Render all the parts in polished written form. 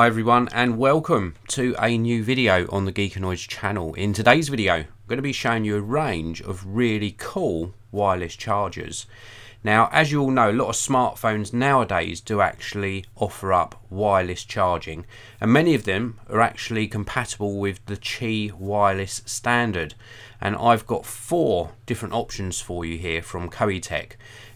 Hi everyone, and welcome to a new video on the Geekanoids channel. In today's video I'm going to be showing you a range of really cool wireless chargers. Now, as you all know, a lot of smartphones nowadays do actually offer up wireless charging, and many of them are actually compatible with the Qi wireless standard. And I've got 4 different options for you here from Choetech.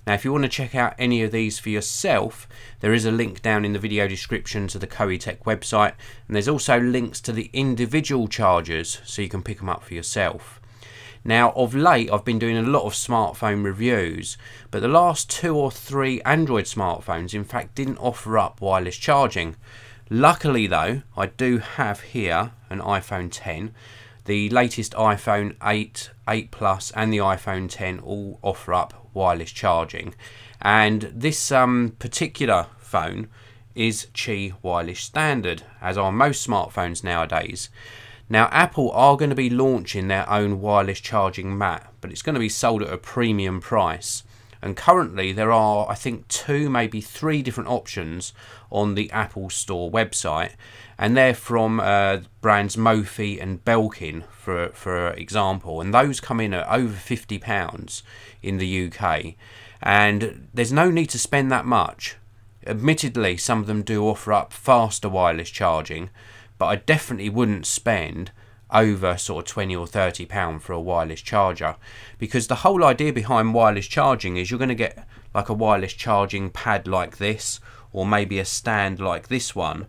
Now, if you want to check out any of these for yourself, there is a link down in the video description to the Choetech website, and there's also links to the individual chargers so you can pick them up for yourself. Now, of late I've been doing a lot of smartphone reviews, but the last 2 or 3 Android smartphones in fact didn't offer up wireless charging. Luckily though, I do have here an iPhone 10. The latest iPhone 8, 8 Plus and the iPhone 10 all offer up wireless charging, and this particular phone is Qi wireless standard, as are most smartphones nowadays. Now, Apple are going to be launching their own wireless charging mat, but it's going to be sold at a premium price. And currently there are, I think, 2, maybe 3 different options on the Apple Store website, and they're from brands Mophie and Belkin, for example, and those come in at over £50 in the UK, and there's no need to spend that much. Admittedly, some of them do offer up faster wireless charging, but I definitely wouldn't spend over sort of £20 or £30 for a wireless charger, because the whole idea behind wireless charging is you're going to get like a wireless charging pad like this, or maybe a stand like this one,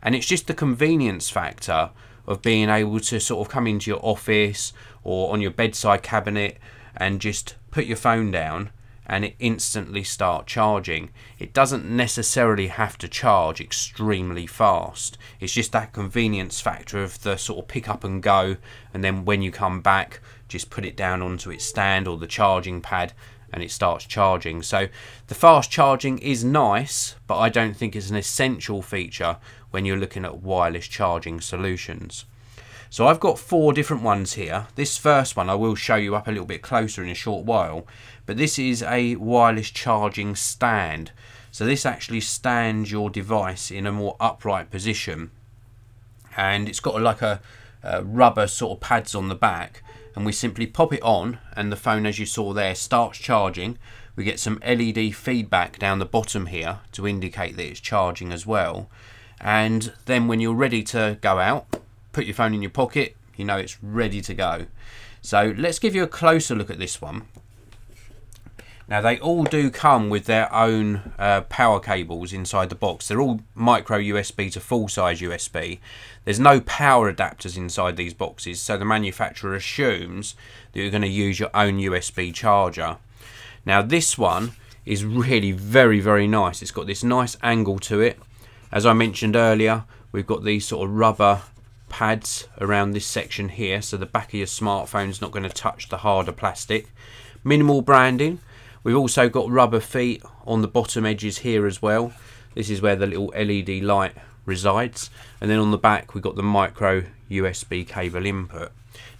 and it's just the convenience factor of being able to sort of come into your office or on your bedside cabinet and just put your phone down and it instantly start charging. It doesn't necessarily have to charge extremely fast. It's just that convenience factor of the sort of pick up and go, and then when you come back just put it down onto its stand or the charging pad and it starts charging. So the fast charging is nice, but I don't think it's an essential feature when you're looking at wireless charging solutions. So I've got 4 different ones here. This first one I will show you up a little bit closer in a short while, but this is a wireless charging stand. So this actually stands your device in a more upright position, and it's got like a rubber sort of pads on the back, and we simply pop it on and the phone, as you saw there, starts charging. We get some LED feedback down the bottom here to indicate that it's charging as well, and then when you're ready to go out, put your phone in your pocket, you know it's ready to go. So let's give you a closer look at this one. Now, they all do come with their own power cables inside the box. They're all micro USB to full size USB. There's no power adapters inside these boxes, so the manufacturer assumes that you're going to use your own USB charger. Now, this one is really very nice. It's got this nice angle to it. As I mentioned earlier, we've got these sort of rubber pads around this section here, so the back of your smartphone's not going to touch the harder plastic. Minimal branding. We've also got rubber feet on the bottom edges here as well. This is where the little LED light resides, and then on the back we've got the micro USB cable input.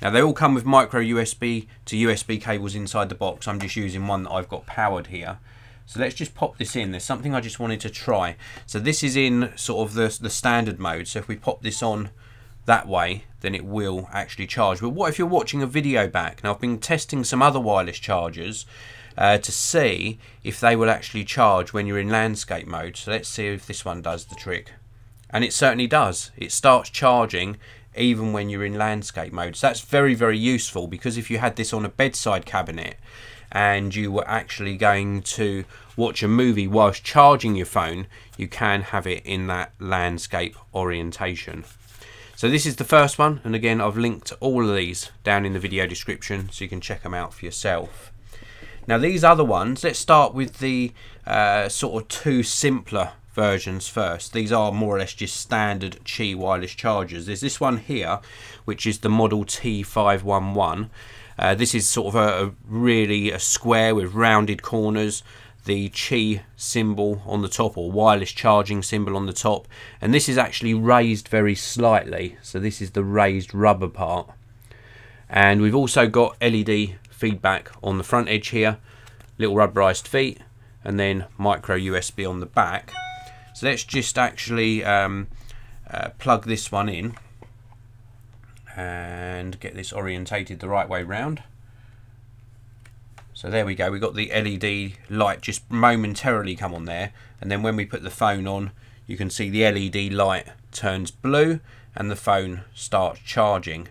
Now, they all come with micro USB to USB cables inside the box. I'm just using one that I've got powered here. So let's just pop this in. There's something I just wanted to try. So this is in sort of the standard mode, so if we pop this on that way, then it will actually charge. But what if you're watching a video back? Now, I've been testing some other wireless chargers to see if they will actually charge when you're in landscape mode. So let's see if this one does the trick. And it certainly does. It starts charging even when you're in landscape mode. So that's very useful, because if you had this on a bedside cabinet and you were actually going to watch a movie whilst charging your phone, you can have it in that landscape orientation. So this is the first one, and again I've linked all of these down in the video description so you can check them out for yourself. Now, these other ones, let's start with the sort of 2 simpler versions first. These are more or less just standard Qi wireless chargers. There's this one here, which is the model T511. This is sort of really a square with rounded corners, the Qi symbol on the top, or wireless charging symbol on the top, and this is actually raised very slightly, so this is the raised rubber part. And we've also got LED feedback on the front edge here, little rubberized feet, and then micro USB on the back. So let's just actually plug this one in and get this orientated the right way round. So there we go, we got the LED light just momentarily come on there, and then when we put the phone on, you can see the LED light turns blue and the phone starts charging.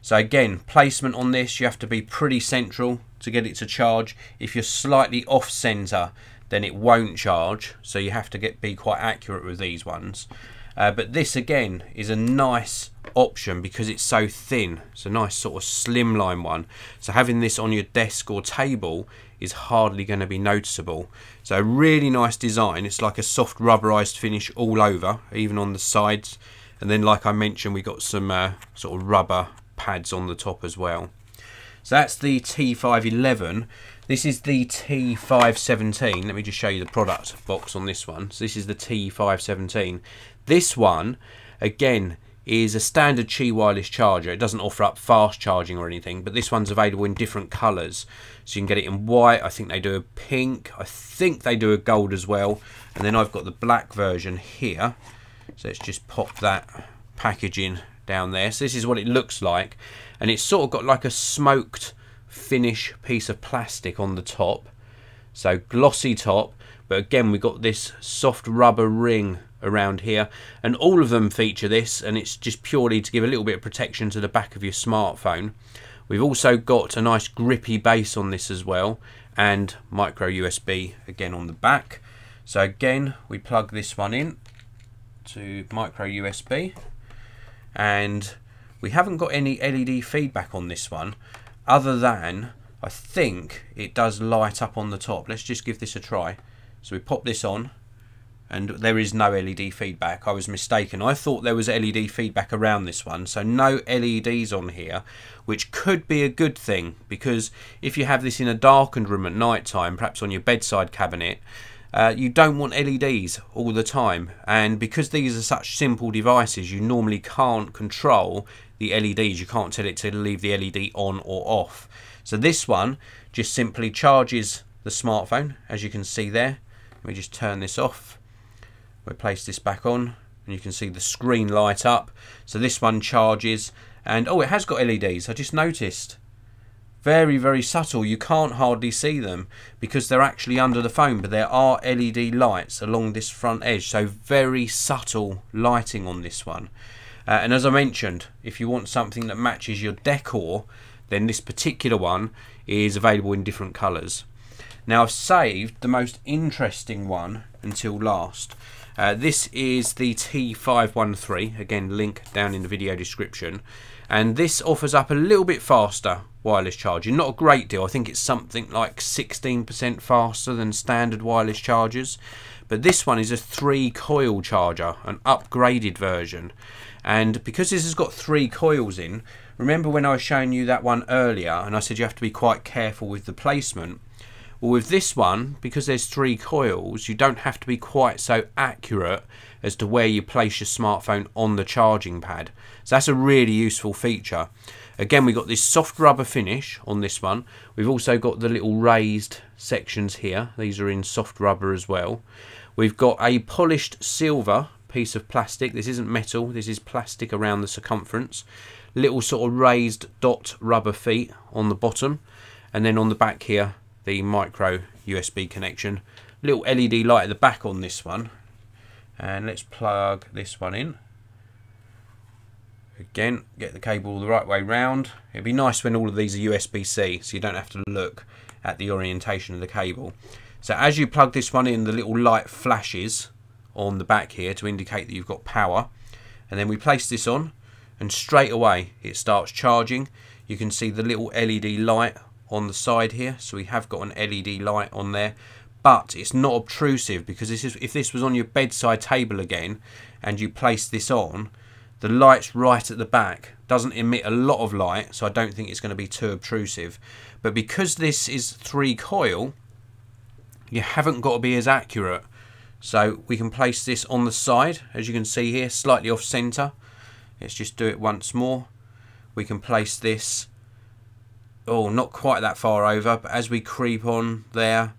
So again, placement on this, you have to be pretty central to get it to charge. If you're slightly off center, then it won't charge, so you have to be quite accurate with these ones. But this again is a nice option because it's so thin. It's a nice sort of slimline one, so having this on your desk or table is hardly going to be noticeable. So really nice design. It's like a soft rubberized finish all over, even on the sides, and then like I mentioned, we got some sort of rubber pads on the top as well. So that's the T511. This is the T517. Let me just show you the product box on this one. So this is the T517. This one, again, is a standard Qi wireless charger. It doesn't offer up fast charging or anything, but this one's available in different colours. So you can get it in white, I think they do a pink, I think they do a gold as well. And then I've got the black version here. So let's just pop that packaging down there. So this is what it looks like, and it's sort of got like a smoked finish piece of plastic on the top, so glossy top, but again we've got this soft rubber ring around here, and all of them feature this, and it's just purely to give a little bit of protection to the back of your smartphone. We've also got a nice grippy base on this as well, and micro USB again on the back. So again, we plug this one in to micro USB, and we haven't got any LED feedback on this one, other than I think it does light up on the top. Let's just give this a try. So we pop this on, and there is no LED feedback. I was mistaken. I thought there was LED feedback around this one, so no LEDs on here, which could be a good thing, because if you have this in a darkened room at night time, perhaps on your bedside cabinet, you don't want LEDs all the time, and because these are such simple devices, you normally can't control the LEDs. You can't tell it to leave the LED on or off. So this one just simply charges the smartphone, as you can see there. Let me just turn this off. We'll place this back on, and you can see the screen light up. So this one charges, and oh, it has got LEDs. I just noticed. Very, very subtle. You can't hardly see them because they're actually under the phone, but there are LED lights along this front edge, so very subtle lighting on this one. And as I mentioned, if you want something that matches your decor, then this particular one is available in different colours. Now I've saved the most interesting one until last. This is the T513, again link down in the video description, and this offers up a little bit faster wireless charging. Not a great deal, I think it's something like 16% faster than standard wireless chargers, but this one is a 3-coil charger, an upgraded version. And because this has got 3 coils in, remember when I was showing you that one earlier and I said you have to be quite careful with the placement? Well, with this one, because there's 3 coils, you don't have to be quite so accurate as to where you place your smartphone on the charging pad. So that's a really useful feature. Again, we've got this soft rubber finish on this one. We've also got the little raised sections here. These are in soft rubber as well. We've got a polished silver piece of plastic. This isn't metal, this is plastic around the circumference. Little sort of raised dot rubber feet on the bottom, and then on the back here the micro USB connection. Little LED light at the back on this one, and let's plug this one in. Again, get the cable the right way round. It'd be nice when all of these are USB-C, so you don't have to look at the orientation of the cable. So as you plug this one in, the little light flashes on the back here to indicate that you've got power, and then we place this on, and straight away it starts charging. You can see the little LED light on the side here, so we have got an LED light on there, but it's not obtrusive, because this is, if this was on your bedside table again and you place this on, the light's right at the back, doesn't emit a lot of light, so I don't think it's going to be too obtrusive. But because this is 3-coil, you haven't got to be as accurate. So we can place this on the side, as you can see here, slightly off center. Let's just do it once more. We can place this, oh, not quite that far over, but as we creep on there,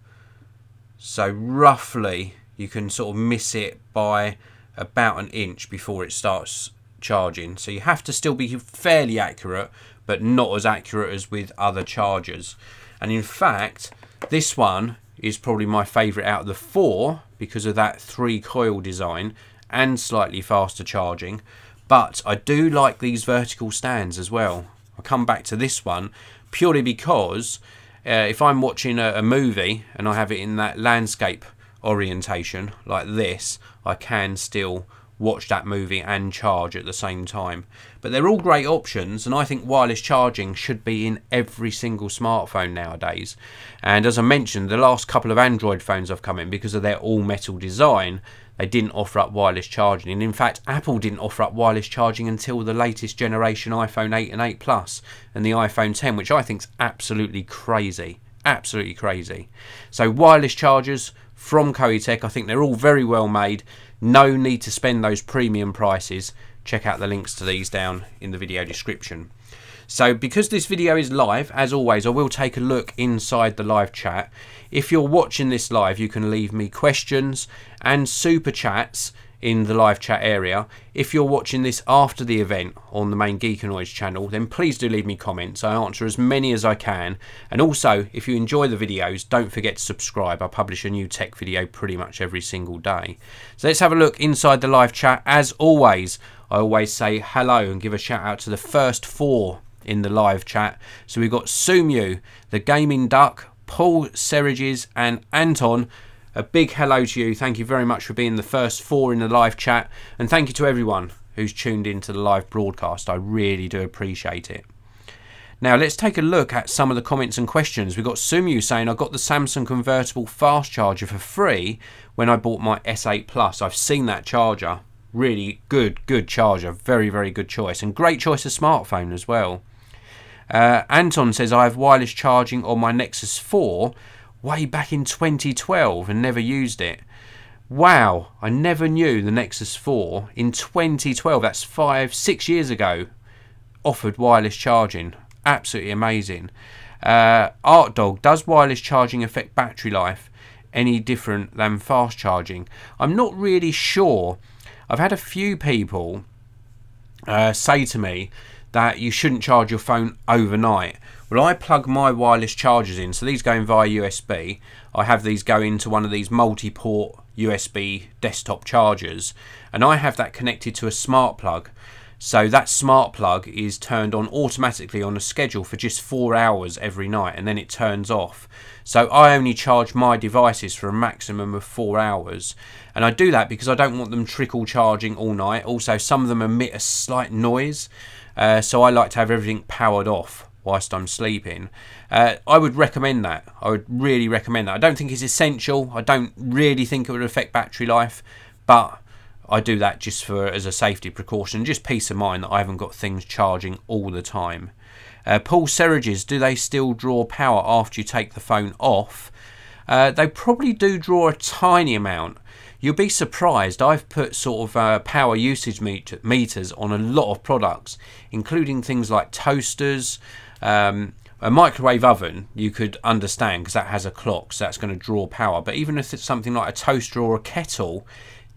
so roughly you can sort of miss it by about an inch before it starts charging. So you have to still be fairly accurate, but not as accurate as with other chargers. And in fact, this one is probably my favourite out of the 4 because of that 3 coil design and slightly faster charging. But I do like these vertical stands as well. I'll come back to this one purely because if I'm watching a movie and I have it in that landscape orientation like this, I can still watch that movie and charge at the same time. But they're all great options, and I think wireless charging should be in every single smartphone nowadays. And as I mentioned, the last couple of Android phones I've come in, because of their all metal design, they didn't offer up wireless charging. And in fact, Apple didn't offer up wireless charging until the latest generation iPhone 8 and 8 Plus and the iPhone 10, which I think is absolutely crazy. Absolutely crazy. So wireless chargers from Choetech, I think they're all very well made. No need to spend those premium prices. Check out the links to these down in the video description. So because this video is live, as always, I will take a look inside the live chat. If you're watching this live, you can leave me questions and super chats in the live chat area. If you're watching this after the event on the main Geekanoids channel, then please do leave me comments. I answer as many as I can. And also, if you enjoy the videos, don't forget to subscribe. I publish a new tech video pretty much every single day. So let's have a look inside the live chat. As always, I always say hello and give a shout out to the first 4 in the live chat. So we've got Sumu, the Gaming Duck, Paul Serrages and Anton. A big hello to you. Thank you very much for being the first 4 in the live chat, and thank you to everyone who's tuned into the live broadcast. I really do appreciate it. Now let's take a look at some of the comments and questions. We've got Sumu saying, I got the Samsung convertible fast charger for free when I bought my S8 Plus. I've seen that charger. Really good charger. Very, very good choice, and great choice of smartphone as well. Anton says, I have wireless charging on my Nexus 4 way back in 2012 and never used it. Wow, I never knew the Nexus 4 in 2012, that's 5-6 years ago, offered wireless charging. Absolutely amazing. Art Dog, does wireless charging affect battery life any different than fast charging? I'm not really sure. I've had a few people say to me that you shouldn't charge your phone overnight. Well, I plug my wireless chargers in, so these go in via USB. I have these go into one of these multi-port USB desktop chargers, and I have that connected to a smart plug. So that smart plug is turned on automatically on a schedule for just 4 hours every night, and then it turns off. So I only charge my devices for a maximum of 4 hours, and I do that because I don't want them trickle charging all night. Also, some of them emit a slight noise, so I like to have everything powered off whilst I'm sleeping. I would recommend that. I would really recommend that. I don't think it's essential. I don't really think it would affect battery life, but I do that just for as a safety precaution, just peace of mind that I haven't got things charging all the time. Paul Serrages, do they still draw power after you take the phone off? They probably do draw a tiny amount. You'll be surprised. I've put sort of power usage meters on a lot of products, including things like toasters. A microwave oven you could understand because that has a clock, so that's going to draw power. But even if it's something like a toaster or a kettle,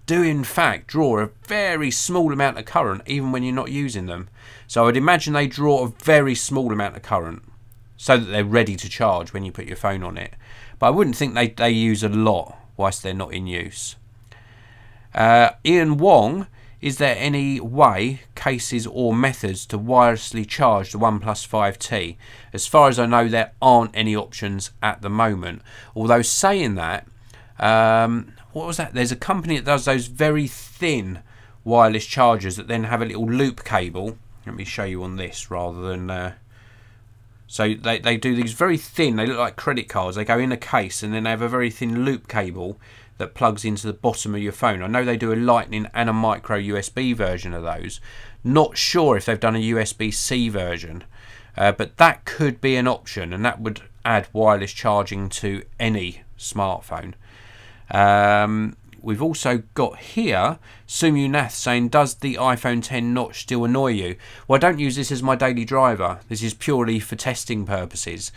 do in fact draw a very small amount of current even when you're not using them. So I would imagine they draw a very small amount of current so that they're ready to charge when you put your phone on it. But I wouldn't think they use a lot whilst they're not in use. Ian Wong, is there any way, cases or methods to wirelessly charge the OnePlus 5T? As far as I know, there aren't any options at the moment. Although saying that, what was that? There's a company that does those very thin wireless chargers that then have a little loop cable. Let me show you on this rather than... So they do these very thin, they look like credit cards. They go in a case and then they have a very thin loop cable that plugs into the bottom of your phone. I know they do a lightning and a micro USB version of those. Not sure if they've done a USB-C version, but that could be an option, and that would add wireless charging to any smartphone. We've also got here Sumu Nath saying, does the iPhone 10 notch still annoy you? Well, I don't use this as my daily driver. This is purely for testing purposes.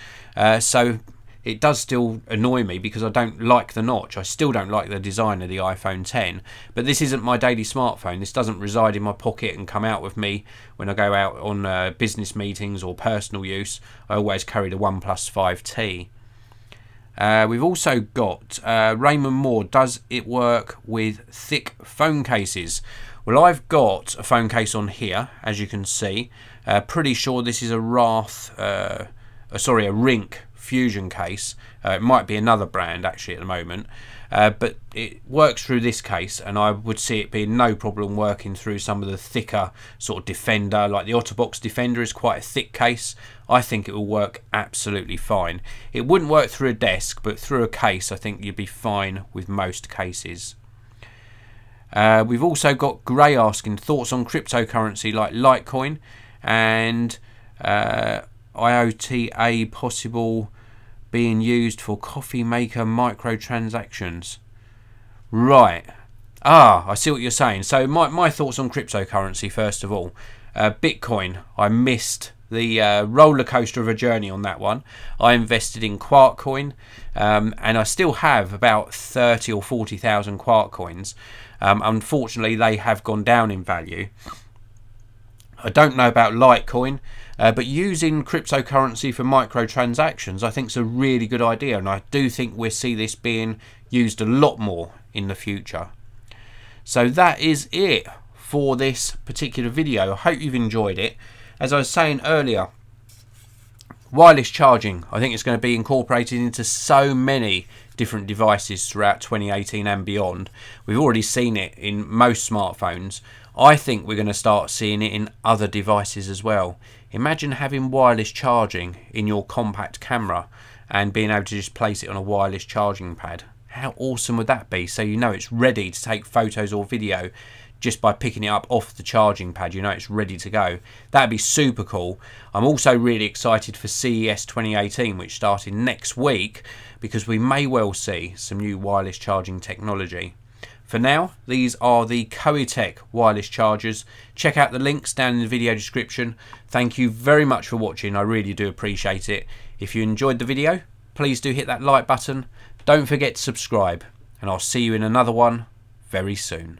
So it does still annoy me because I don't like the notch. I still don't like the design of the iPhone 10, but this isn't my daily smartphone. This doesn't reside in my pocket and come out with me when I go out on business meetings or personal use. I always carry the OnePlus 5T. We've also got Raymond Moore, does it work with thick phone cases? Well, I've got a phone case on here, as you can see. Pretty sure this is a Rink Fusion case. It might be another brand actually at the moment, but it works through this case, and I would see it being no problem working through some of the thicker sort of Defender, like the Otterbox Defender is quite a thick case. I think it will work absolutely fine. It wouldn't work through a desk, but through a case I think you'd be fine with most cases. We've also got Gray asking thoughts on cryptocurrency like Litecoin and IOTA possible being used for coffee maker microtransactions. Right. I see what you're saying. So my thoughts on cryptocurrency first of all. Bitcoin, I missed the roller coaster of a journey on that one. I invested in Quark coin, and I still have about 30 or 40,000 Quark coins. Unfortunately, they have gone down in value. I don't know about Litecoin, but using cryptocurrency for microtransactions I think is a really good idea, and I do think we'll see this being used a lot more in the future. So that is it for this particular video. I hope you've enjoyed it. As I was saying earlier, wireless charging, I think it's going to be incorporated into so many different devices throughout 2018 and beyond. We've already seen it in most smartphones. I think we're going to start seeing it in other devices as well. Imagine having wireless charging in your compact camera and being able to just place it on a wireless charging pad. How awesome would that be? So you know it's ready to take photos or video just by picking it up off the charging pad. You know it's ready to go. That'd be super cool. I'm also really excited for CES 2018, which started next week, because we may well see some new wireless charging technology. For now, these are the Choetech wireless chargers. Check out the links down in the video description. Thank you very much for watching. I really do appreciate it. If you enjoyed the video, please do hit that like button. Don't forget to subscribe, and I'll see you in another one very soon.